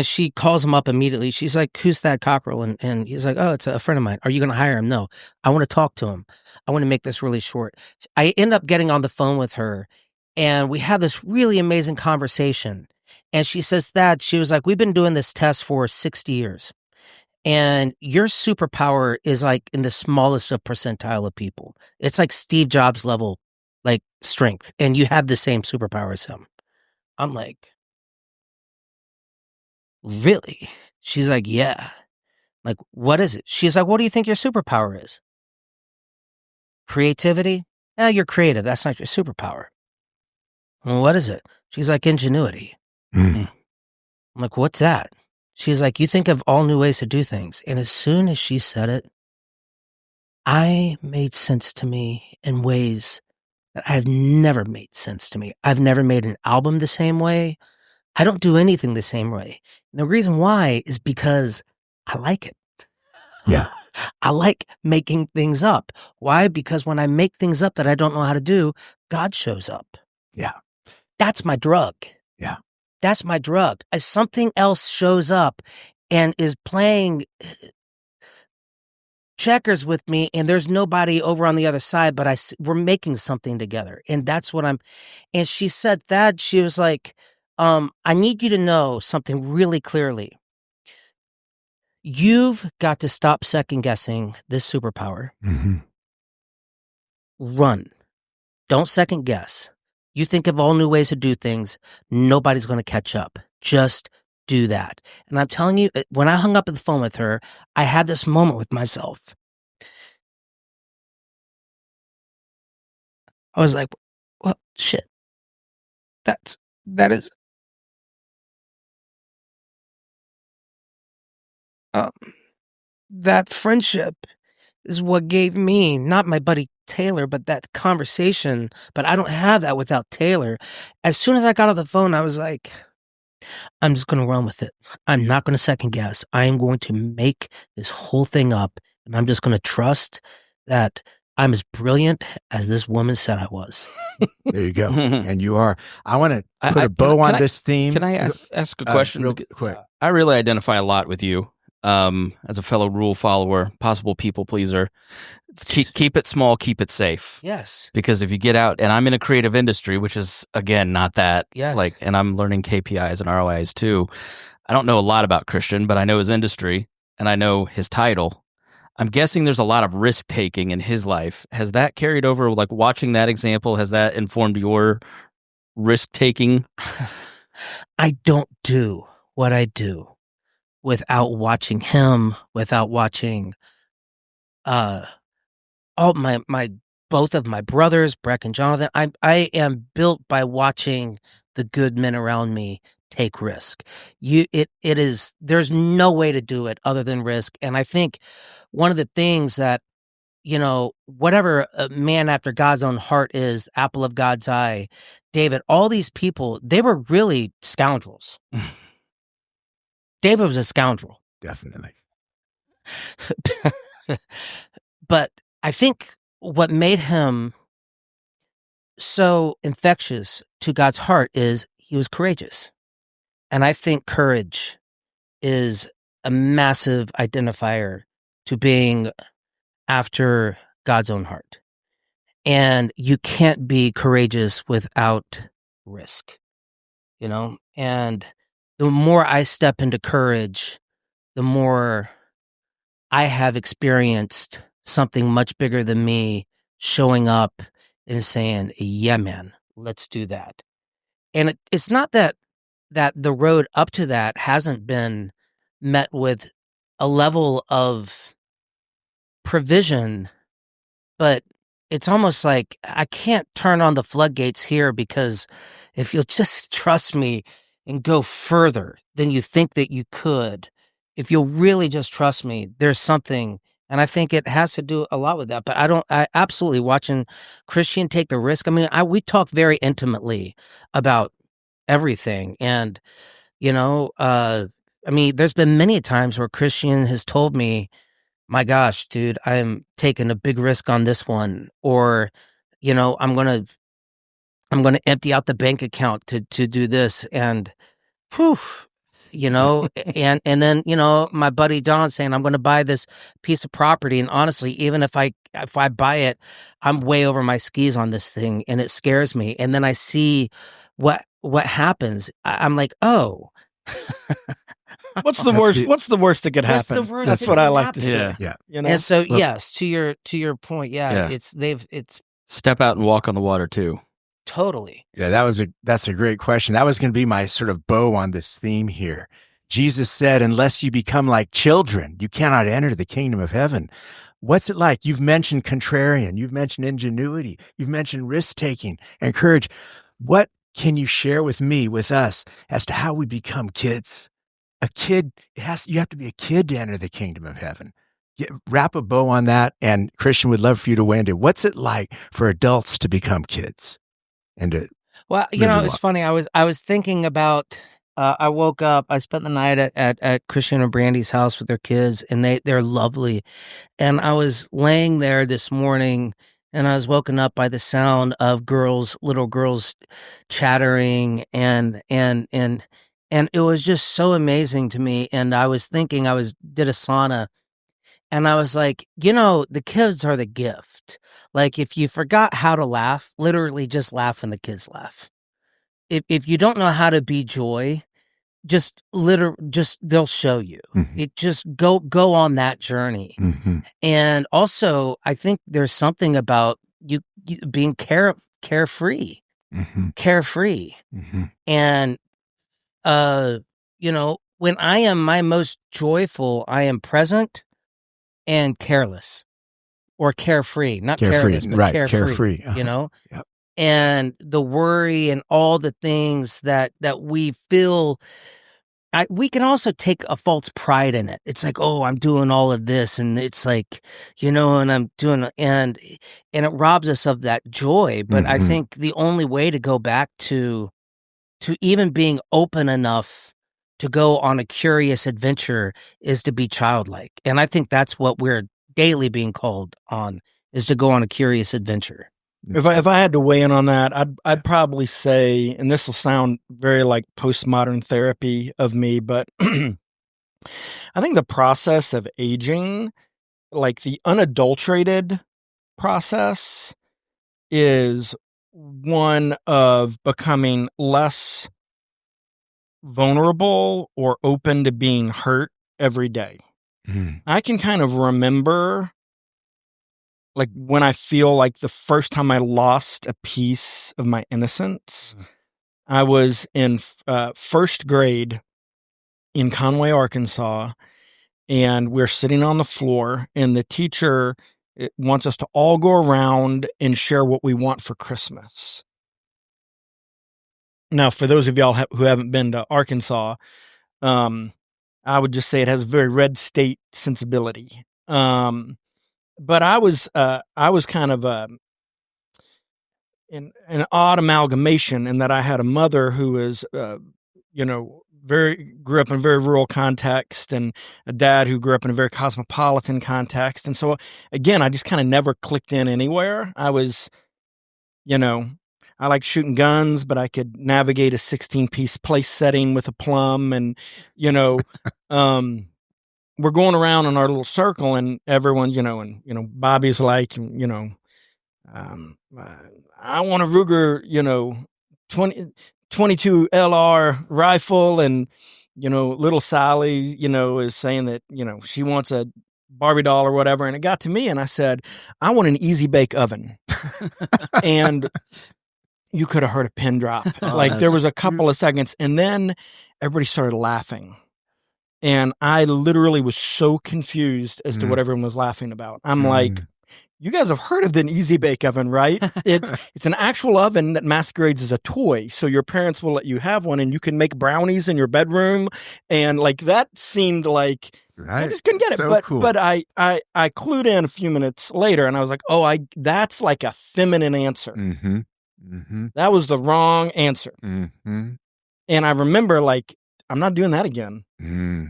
she calls him up immediately. She's like, who's Thad Cockrell? And he's like, oh, it's a friend of mine. Are you going to hire him? No, I want to talk to him. I want to make this really short. I end up getting on the phone with her, and we have this really amazing conversation. And she says, Thad, she was like, we've been doing this test for 60 years. And your superpower is like in the smallest of percentile of people. It's like Steve Jobs level, like strength. And you have the same superpower as him. I'm like, really? She's like, yeah. Like, what is it? She's like, what do you think your superpower is? Creativity? You're creative. That's not your superpower. Well, what is it? She's like, ingenuity. I'm like, what's that? She's like, you think of all new ways to do things. And as soon as she said it, I made sense to me in ways that have never made sense to me. I've never made an album the same way. I don't do anything the same way. And the reason why is because I like it. Yeah. I like making things up. Why? Because when I make things up that I don't know how to do, God shows up. Yeah. That's my drug. Yeah. That's my drug. As something else shows up and is playing checkers with me, and there's nobody over on the other side, but we're making something together. And that's what and she said that, she was like, I need you to know something really clearly. You've got to stop second guessing this superpower. Mm-hmm. Run. Don't second guess. You think of all new ways to do things. Nobody's going to catch up. Just do that. And I'm telling you, when I hung up the phone with her, I had this moment with myself. I was like, well, shit. That is. That friendship is what gave me, not my buddy Taylor, but that conversation. But I don't have that without Taylor. As soon as I got off the phone, I was like, I'm just going to run with it. I'm not going to second guess. I am going to make this whole thing up, and I'm just going to trust that I'm as brilliant as this woman said I was. There you go. And you are. I want to put a bow on this theme. Can I ask a question? Real quick. I really identify a lot with you. As a fellow rule follower, possible people pleaser. Keep it small, keep it safe. Yes. Because if you get out, and I'm in a creative industry, which is, again, not that, Yeah. and I'm learning KPIs and ROIs too. I don't know a lot about Kristian, but I know his industry and I know his title. I'm guessing there's a lot of risk taking in his life. Has that carried over, like watching that example, has that informed your risk taking? I don't do what I do without watching him, without watching all my both of my brothers, Breck and Jonathan. I am built by watching the good men around me take risk. There's no way to do it other than risk. And I think one of the things that, whatever a man after God's own heart is, apple of God's eye, David, all these people, they were really scoundrels. David was a scoundrel. Definitely. But I think what made him so infectious to God's heart is he was courageous. And I think courage is a massive identifier to being after God's own heart. And you can't be courageous without risk, And the more I step into courage, the more I have experienced something much bigger than me showing up and saying, yeah, man, let's do that. And it's not that the road up to that hasn't been met with a level of provision, but it's almost like I can't turn on the floodgates here, because if you'll just trust me and go further than you think that you could, if you'll really just trust me, there's something. And I think it has to do a lot with that. But I absolutely watching Kristian take the risk. I mean, we talk very intimately about everything. And, I mean, there's been many times where Kristian has told me, my gosh, dude, I'm taking a big risk on this one. Or, I'm going to empty out the bank account to do this. And, whew, and then, my buddy Don saying, I'm going to buy this piece of property. And honestly, even if I buy it, I'm way over my skis on this thing and it scares me. And then I see what happens. I'm like, oh, what's the worst? What's the worst that could happen? The worst That's what I like to say. Yeah. And so, yes, to your point. Yeah. It's step out and walk on the water too. Totally. Yeah, that's a great question. That was going to be my sort of bow on this theme here. Jesus said, unless you become like children, you cannot enter the kingdom of heaven. What's it like? You've mentioned contrarian. You've mentioned ingenuity. You've mentioned risk-taking and courage. What can you share with us as to how we become kids? A kid, you have to be a kid to enter the kingdom of heaven. Wrap a bow on that. And Kristian would love for you to weigh into what's it like for adults to become kids? Well, it's funny. I was thinking about. I woke up. I spent the night at Kristian and Brandy's house with their kids, and they're lovely. And I was laying there this morning, and I was woken up by the sound of little girls, chattering, and it was just so amazing to me. And I was thinking, did a sauna. And I was like, the kids are the gift. Like, if you forgot how to laugh, literally just laugh when the kids laugh. If you don't know how to be joy, just they'll show you. Mm-hmm. It just go on that journey. Mm-hmm. And also, I think there's something about you being carefree, mm-hmm. carefree. Mm-hmm. And, when I am my most joyful, I am present and careless, or carefree, not careless, but right? Carefree. Uh-huh. Yep. And the worry and all the things that we feel, we can also take a false pride in it. It's like, oh, I'm doing all of this, and it's like, and I'm doing, and it robs us of that joy. But mm-hmm. I think the only way to go back to even being open enough to go on a curious adventure is to be childlike. And I think that's what we're daily being called on, is to go on a curious adventure. If I had to weigh in on that, I'd probably say, and this will sound very like postmodern therapy of me, but I think the process of aging, like the unadulterated process, is one of becoming less vulnerable or open to being hurt every day. Mm. I can kind of remember, like, when I feel like the first time I lost a piece of my innocence. I was in first grade in Conway, Arkansas, and we're sitting on the floor, and the teacher wants us to all go around and share what we want for Christmas. Now, for those of y'all who haven't been to Arkansas, I would just say it has a very red state sensibility. But I was kind of an odd amalgamation in that I had a mother who was, grew up in a very rural context, and a dad who grew up in a very cosmopolitan context. And so, again, I just kind of never clicked in anywhere. I was, I like shooting guns, but I could navigate a 16-piece place setting with a plum, and, we're going around in our little circle, and everyone, Bobby's like, I want a Ruger, 22 LR rifle, and, little Sally, is saying that, she wants a Barbie doll or whatever. And it got to me, and I said, I want an easy bake oven. And you could have heard a pin drop. There was a couple of seconds, and then everybody started laughing. And I literally was so confused as to what everyone was laughing about. I'm like, you guys have heard of an easy bake oven, right? It's an actual oven that masquerades as a toy. So your parents will let you have one, and you can make brownies in your bedroom. And like that seemed like I just couldn't get it. So cool. But I clued in a few minutes later, and I was like, oh, that's like a feminine answer. Mm-hmm. Mm-hmm. That was the wrong answer. Mm-hmm. And I remember, like, I'm not doing that again.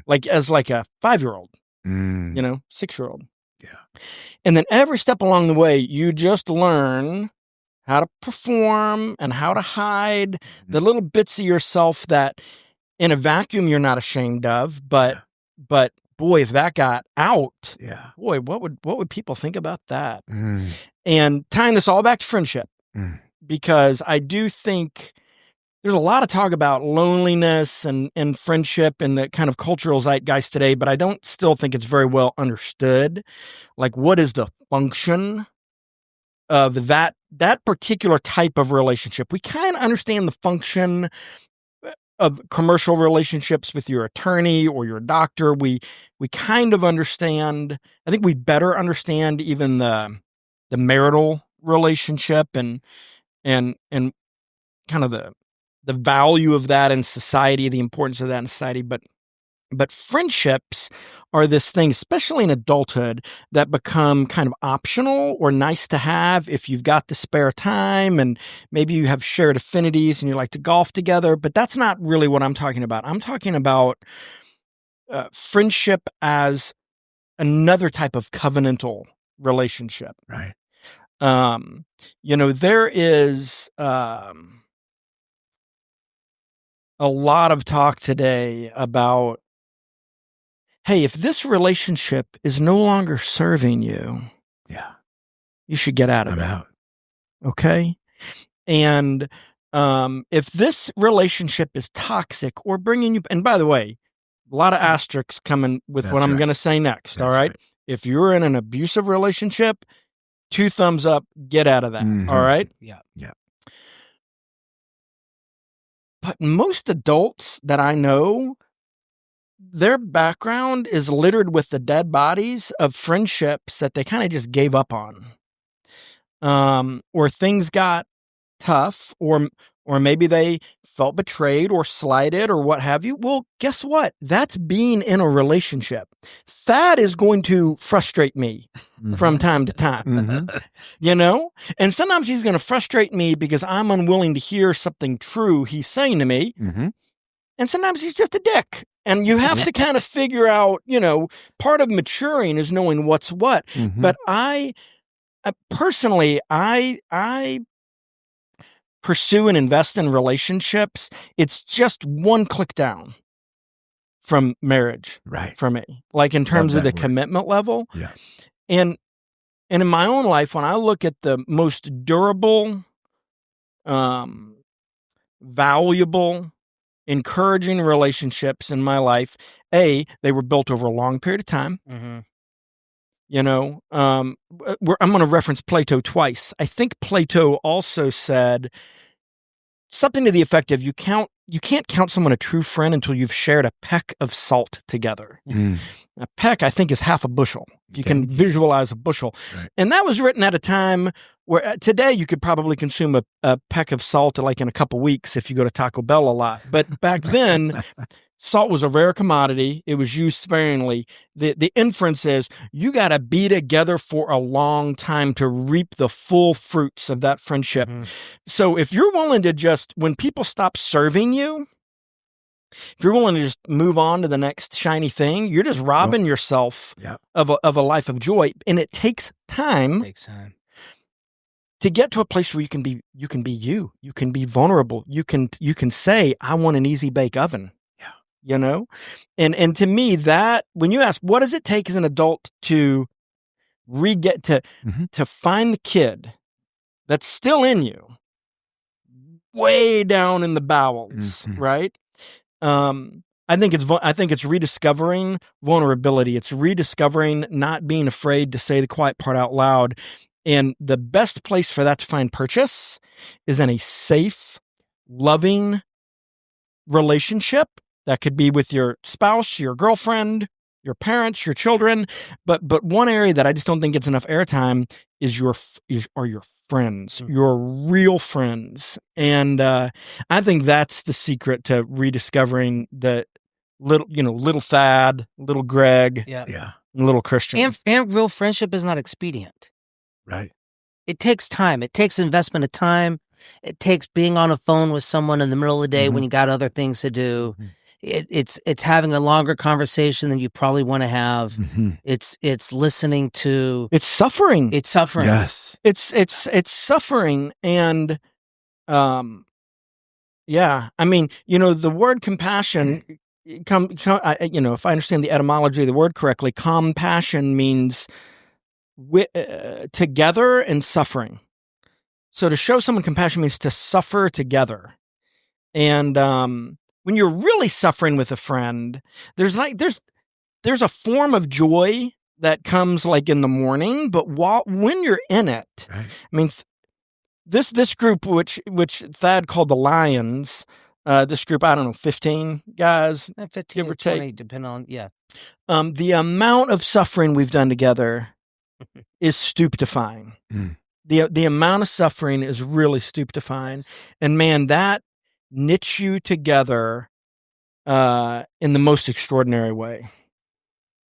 Like as like a 5-year-old, 6-year-old. Yeah. And then every step along the way, you just learn how to perform and how to hide the little bits of yourself that in a vacuum you're not ashamed of. But boy, if that got out, boy, what would people think about that? And tying this all back to friendship, because I do think there's a lot of talk about loneliness and friendship and the kind of cultural zeitgeist today, but I don't still think it's very well understood. Like, what is the function of that particular type of relationship? We kind of understand the function of commercial relationships with your attorney or your doctor. We kind of understand. I think we better understand even the marital relationship and kind of the value of that in society, the importance of that in society. But friendships are this thing, especially in adulthood, that become kind of optional or nice to have if you've got the spare time and maybe you have shared affinities and you like to golf together. But that's not really what I'm talking about. I'm talking about friendship as another type of covenantal relationship. Right. There is a lot of talk today about, hey, if this relationship is no longer serving you, you should get out of it. I'm out. Okay? And if this relationship is toxic or bringing you, and by the way, a lot of asterisks coming with That's what I'm right. going to say next, That's all right? right. If you're in an abusive relationship, 2 thumbs up, get out of that, all right? Yeah. Yeah. But most adults that I know, their background is littered with the dead bodies of friendships that they kind of just gave up on. Or things got tough, or maybe they felt betrayed or slighted or what have you. Well, guess what? That's being in a relationship. Thad is going to frustrate me from time to time, And sometimes he's going to frustrate me because I'm unwilling to hear something true he's saying to me. And sometimes he's just a dick. And you have to kind of figure out, part of maturing is knowing what's what. But I personally, I pursue and invest in relationships. It's just one click down from marriage, right? For me, like in terms of the commitment level. Yeah. And in my own life, when I look at the most durable, valuable, encouraging relationships in my life, they were built over a long period of time. I'm going to reference Plato twice. I think Plato also said something to the effect of you can't count someone a true friend until you've shared a peck of salt together. A peck, I think, is half a bushel. You can visualize a bushel. Right. And that was written at a time where today you could probably consume a peck of salt like in a couple weeks if you go to Taco Bell a lot. But back then, salt was a rare commodity. It was used sparingly. The inference is you got to be together for a long time to reap the full fruits of that friendship. So if you're willing to just, when people stop serving you, if you're willing to just move on to the next shiny thing, you're just robbing yourself of a life of joy. And it takes time. To get to a place where you can be you. You can be vulnerable. You can say, I want an easy bake oven. And to me, that when you ask, what does it take as an adult to to find the kid that's still in you, way down in the bowels, right? I think it's rediscovering vulnerability. It's rediscovering not being afraid to say the quiet part out loud. And the best place for that to find purchase is in a safe, loving relationship. That could be with your spouse, your girlfriend, your parents, your children. But one area that I just don't think gets enough airtime are your friends, your real friends. And I think that's the secret to rediscovering the little Thad, little Greg, Yeah. and little Kristian. And real friendship is not expedient. Right. It takes time. It takes investment of time. It takes being on a phone with someone in the middle of the day when you got other things to do. It's having a longer conversation than you probably want to have. It's listening to. It's suffering. It's suffering. Yes. It's suffering. And yeah, I mean, the word compassion if I understand the etymology of the word correctly, compassion means together and suffering. So to show someone compassion means to suffer together. And when you're really suffering with a friend, there's a form of joy that comes like in the morning, but when you're in it, right. I mean, this group, which Thad called the Lions, this group, I don't know, 15 guys, 15 give or 20, take, depending on the amount of suffering we've done together is stupefying. The amount of suffering is really stupefying, and man, that knits you together in the most extraordinary way.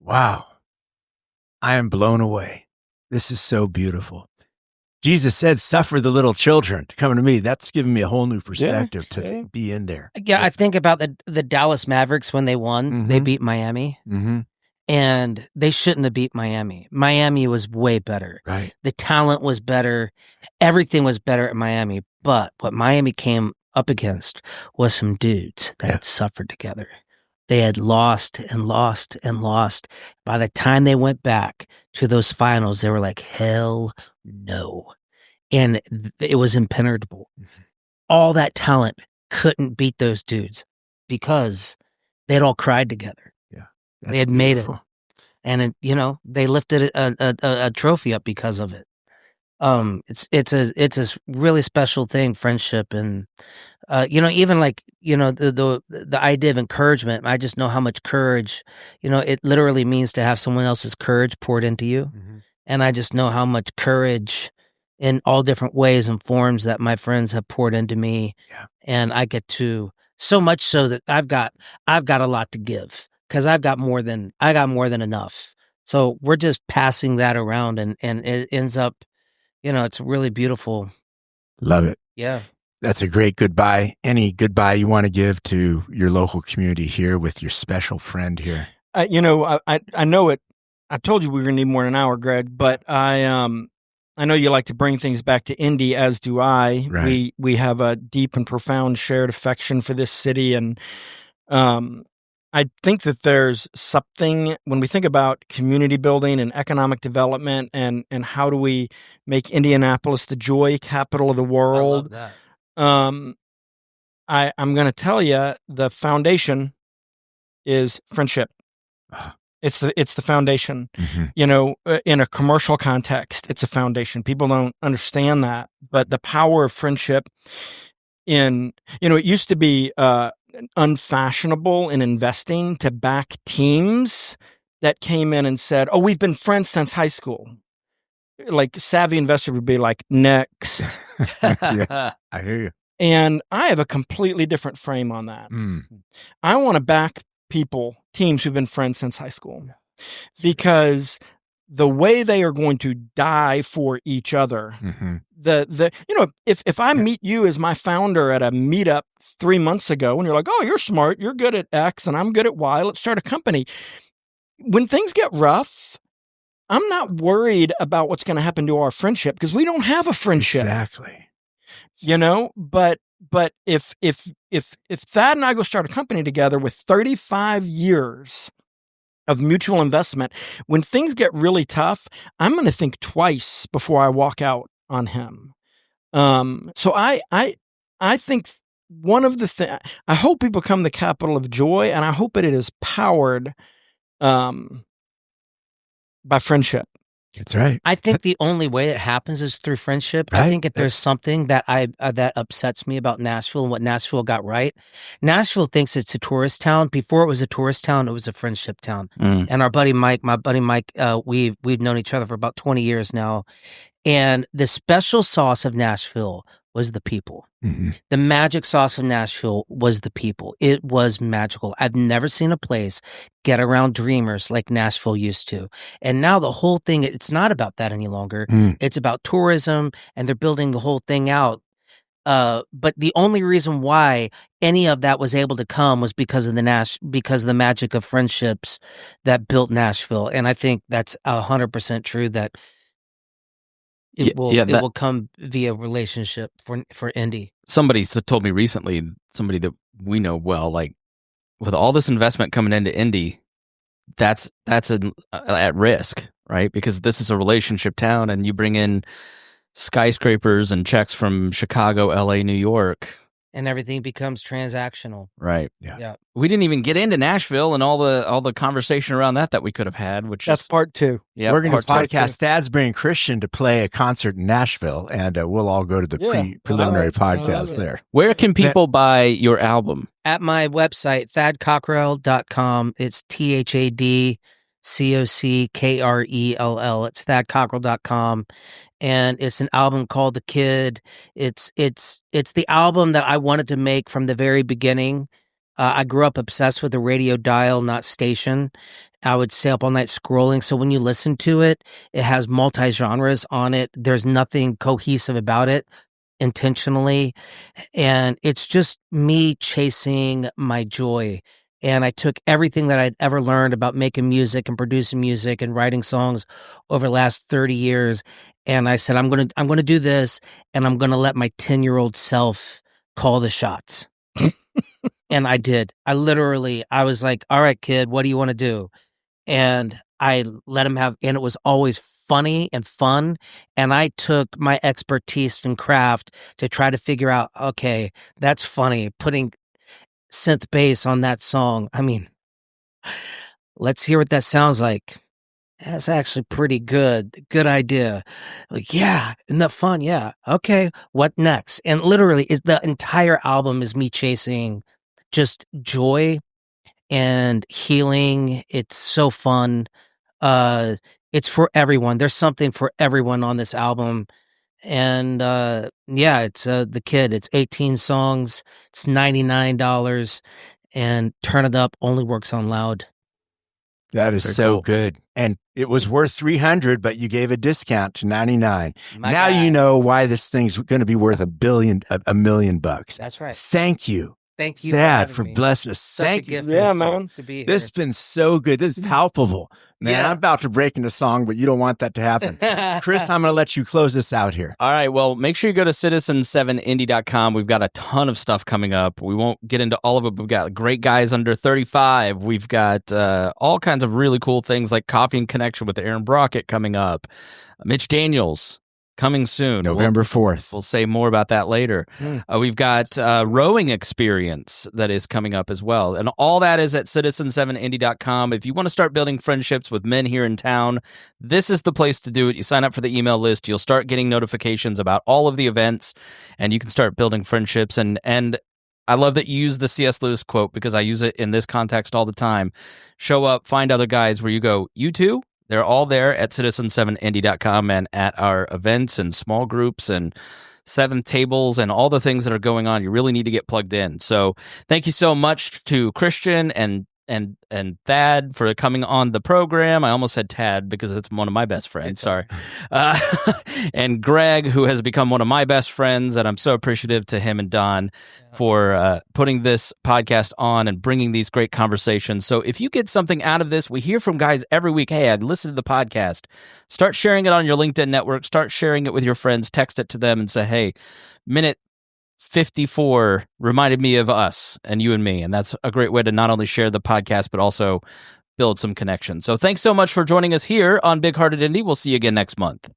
Wow. I am blown away. This is so beautiful. Jesus said, suffer the little children to come to me. That's given me a whole new perspective to be in there. Yeah, I think about the Dallas Mavericks when they won. They beat Miami. And they shouldn't have beat Miami. Miami was way better. Right. The talent was better. Everything was better at Miami. But what Miami came up against was some dudes that had suffered together. They had lost and lost and lost. By the time they went back to those finals, they were like, hell no. And it was impenetrable. All that talent couldn't beat those dudes because they'd all cried together. That's they had beautiful. made it. And they lifted a trophy up because of it. It's a really special thing, friendship, and even like the idea of encouragement. I just know how much courage, it literally means to have someone else's courage poured into you, and I just know how much courage in all different ways and forms that my friends have poured into me, and I get to so much so that I've got a lot to give. Because I got more than enough. So we're just passing that around, and it ends up, it's really beautiful. Love it. Yeah. That's a great goodbye. Any goodbye you want to give to your local community here with your special friend here? I know it. I told you we were going to need more than an hour, Greg, but I know you like to bring things back to Indy, as do I. Right. We have a deep and profound shared affection for this city, and I think that there's something when we think about community building and economic development and how do we make Indianapolis the joy capital of the world. I love that. I'm going to tell you the foundation is friendship. It's the foundation. In a commercial context, it's a foundation. People don't understand that, but the power of friendship it used to be unfashionable in investing to back teams that came in and said, "Oh, we've been friends since high school." Like savvy investor would be like, "Next." I hear you. And I have a completely different frame on that. I want to back teams who've been friends since high school, because the way they are going to die for each other. If I meet you as my founder at a meetup 3 months ago, and you're like, "Oh, you're smart, you're good at X, and I'm good at Y. Let's start a company." When things get rough, I'm not worried about what's going to happen to our friendship because we don't have a friendship. Exactly. But if Thad and I go start a company together with 35 years of mutual investment, when things get really tough, I'm going to think twice before I walk out on him. So I think one of the things, I hope we become the capital of joy, and I hope it is powered by friendship. That's right. I think the only way it happens is through friendship. Right. I think if there's something that that upsets me about Nashville and what Nashville got right, Nashville thinks it's a tourist town. Before it was a tourist town, it was a friendship town. And my buddy Mike, we've known each other for about 20 years now, And the special sauce of Nashville was the people. Mm-hmm. The magic sauce of Nashville was the people. It was magical. I've never seen a place get around dreamers like Nashville used to. And now the whole thing, it's not about that any longer. It's about tourism, and they're building the whole thing out. But the only reason why any of that was able to come was because of the magic of friendships that built Nashville. And I think that's 100% true, that it will come via relationship for Indy. Somebody told me recently, somebody that we know well, like, with all this investment coming into Indy, that's at risk, right? Because this is a relationship town, and you bring in skyscrapers and checks from Chicago, LA, New York, and everything becomes transactional. Right. Yeah. We didn't even get into Nashville and all the conversation around that we could have had, which that's part 2. Yeah, we're going to podcast Thad's bringing Kristian to play a concert in Nashville, and we'll all go to the preliminary podcast there. Where can people buy your album? At my website, thadcockrell.com. It's THADCOCKRELL. It's thadcockrell.com. And it's an album called The Kid. It's the album that I wanted to make from the very beginning. I grew up obsessed with the radio dial, not station. I would stay up all night scrolling. So when you listen to it, it has multi-genres on it. There's nothing cohesive about it intentionally. And it's just me chasing my joy. And I took everything that I'd ever learned about making music and producing music and writing songs over the last 30 years. And I said, I'm going to do this, and I'm going to let my 10-year-old self call the shots. And I did. I was like, all right, kid, what do you want to do? And I let him have, and it was always funny and fun. And I took my expertise in craft to try to figure out, okay, that's funny, putting synth bass on that song. I mean, let's hear what that sounds like. That's actually pretty good. Good idea. Like, yeah, isn't that fun? Yeah. Okay, what next? And literally, the entire album is me chasing just joy and healing. It's so fun. It's for everyone. There's something for everyone on this album. And it's The Kid. It's 18 songs. It's $99. And Turn It Up only works on loud. That is Very so cool. good. And it was worth $300, but you gave a discount to $99. My now guy. you know why this thing's going to be worth $1 million bucks. That's right. Thank you. Thank you, Thad, for for having me. blessing us. Such Thank a you. gift. Yeah, man. To be here. This has been so good. This is palpable. Man, Yeah. I'm about to break into song, but you don't want that to happen. Chris, I'm going to let you close this out here. All right, well, make sure you go to citizen7indie.com. We've got a ton of stuff coming up. We won't get into all of it, but we've got great guys under 35. We've got all kinds of really cool things like Coffee and Connection with Aaron Brockett coming up. Mitch Daniels coming soon. November 4th. We'll say more about that later. We've got Rowing Experience that is coming up as well. And all that is at citizen7indie.com. If you want to start building friendships with men here in town, this is the place to do it. You sign up for the email list. You'll start getting notifications about all of the events, and you can start building friendships. And I love that you use the C.S. Lewis quote, because I use it in this context all the time. Show up, find other guys where you go, you too? They're all there at citizen7indie.com and at our events and small groups and seventh tables and all the things that are going on. You really need to get plugged in. So thank you so much to Kristian and Thad for coming on the program. I almost said Tad because it's one of my best friends. Sorry. And Greg, who has become one of my best friends, and I'm so appreciative to him and Don for putting this podcast on and bringing these great conversations. So if you get something out of this, we hear from guys every week. Hey, I'd listen to the podcast. Start sharing it on your LinkedIn network. Start sharing it with your friends. Text it to them and say, hey, minute 54 reminded me of us and you and me. And that's a great way to not only share the podcast, but also build some connection. So thanks so much for joining us here on Big Hearted Indie. We'll see you again next month.